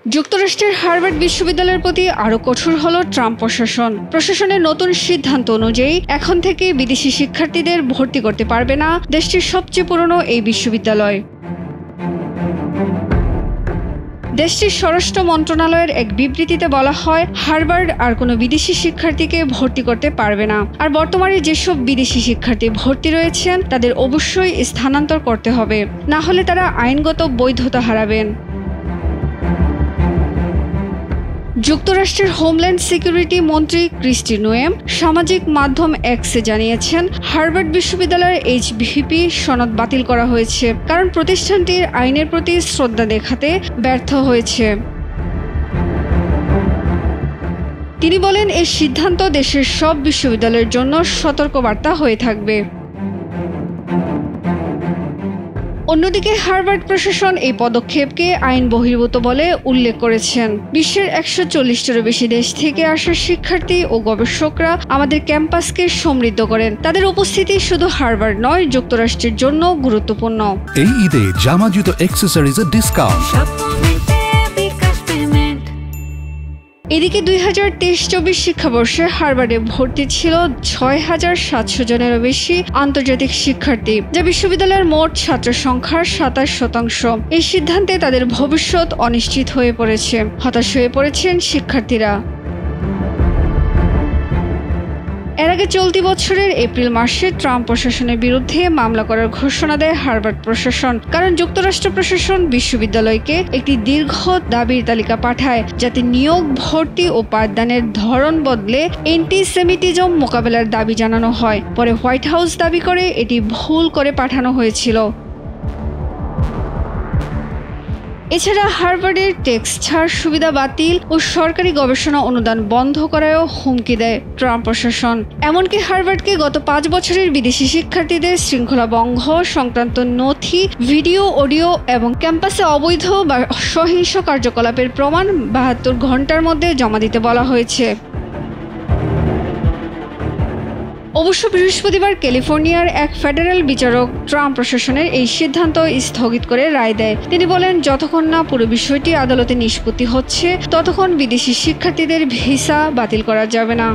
যুক্তরাষ্ট্রের হার্ভার্ড বিশ্ববিদ্যালয়ের প্রতি আরও কঠোর হল ট্রাম্প প্রশাসন। প্রশাসনের নতুন সিদ্ধান্ত অনুযায়ী এখন থেকে বিদেশি শিক্ষার্থীদের ভর্তি করতে পারবে না দেশটির সবচেয়ে পুরনো এই বিশ্ববিদ্যালয়। দেশটির স্বরাষ্ট্র মন্ত্রণালয়ের এক বিবৃতিতে বলা হয়, হার্ভার্ড আর কোনো বিদেশি শিক্ষার্থীকে ভর্তি করতে পারবে না। আর বর্তমানে যেসব বিদেশি শিক্ষার্থী ভর্তি রয়েছেন তাদের অবশ্যই স্থানান্তর করতে হবে, না হলে তারা আইনগত বৈধতা হারাবেন। যুক্তরাষ্ট্রের হোমল্যান্ড সিকিউরিটি মন্ত্রী ক্রিস্টি নোয়েম সামাজিক মাধ্যম এক্সে জানিয়েছেন, হার্ভার্ড বিশ্ববিদ্যালয়ের এইচভিপি সনদ বাতিল করা হয়েছে কারণ প্রতিষ্ঠানটির আইনের প্রতি শ্রদ্ধা দেখাতে ব্যর্থ হয়েছে। তিনি বলেন, এই সিদ্ধান্ত দেশের সব বিশ্ববিদ্যালয়ের জন্য সতর্কবার্তা হয়ে থাকবে। অন্যদিকে হার্ভার্ড প্রশাসন এই পদক্ষেপকে আইন বহির্ভূত বলে উল্লেখ করেছেন। বিশ্বের 140টিরও বেশি দেশ থেকে আসা শিক্ষার্থী ও গবেষকরা আমাদের ক্যাম্পাসকে সমৃদ্ধ করেন। তাদের উপস্থিতি শুধু হার্ভার্ড নয়, যুক্তরাষ্ট্রের জন্য গুরুত্বপূর্ণ। এই ঈদে জামা জুতো অ্যাক্সেসরিজের ডিসকাউন্ট। এদিকে 2023-24 শিক্ষাবর্ষে হার্ভার্ডে ভর্তি ছিল 6,700 জনেরও বেশি আন্তর্জাতিক শিক্ষার্থী, যা বিশ্ববিদ্যালয়ের মোট ছাত্র সংখ্যার 27%। এই সিদ্ধান্তে তাদের ভবিষ্যৎ অনিশ্চিত হয়ে পড়েছে। হতাশ হয়ে পড়েছেন শিক্ষার্থীরা। এর আগে চলতি বছরের এপ্রিল মাসে ট্রাম্প প্রশাসনের বিরুদ্ধে মামলা করার ঘোষণা দেয় হার্ভার্ড প্রশাসন, কারণ যুক্তরাষ্ট্র প্রশাসন বিশ্ববিদ্যালয়কে একটি দীর্ঘ দাবির তালিকা পাঠায় যাতে নিয়োগ, ভর্তি ও পাঠদানের ধরন বদলে অ্যান্টিসেমিটিজম মোকাবেলার দাবি জানানো হয়। পরে হোয়াইট হাউস দাবি করে এটি ভুল করে পাঠানো হয়েছিল। এছাড়া হার্ভার্ডের ট্যাক্স ছাড় সুবিধা বাতিল ও সরকারি গবেষণা অনুদান বন্ধ করায়ও হুমকি দেয় ট্রাম্প প্রশাসন। এমনকি হার্ভার্ডকে গত 5 বছরের বিদেশি শিক্ষার্থীদের শৃঙ্খলা ভঙ্গ সংক্রান্ত নথি, ভিডিও, অডিও এবং ক্যাম্পাসে অবৈধ বা সহিংস কার্যকলাপের প্রমাণ 72 ঘন্টার মধ্যে জমা দিতে বলা হয়েছে। অবশ্য বৃহস্পতিবার ক্যালিফোর্নিয়ার এক ফেডারেল বিচারক ট্রাম্প প্রশাসনের এই সিদ্ধান্ত স্থগিত করে রায় দেয়। তিনি বলেন, যতক্ষণ না পুরো বিষয়টি আদালতে নিষ্পত্তি হচ্ছে ততক্ষণ বিদেশি শিক্ষার্থীদের ভিসা বাতিল করা যাবে না।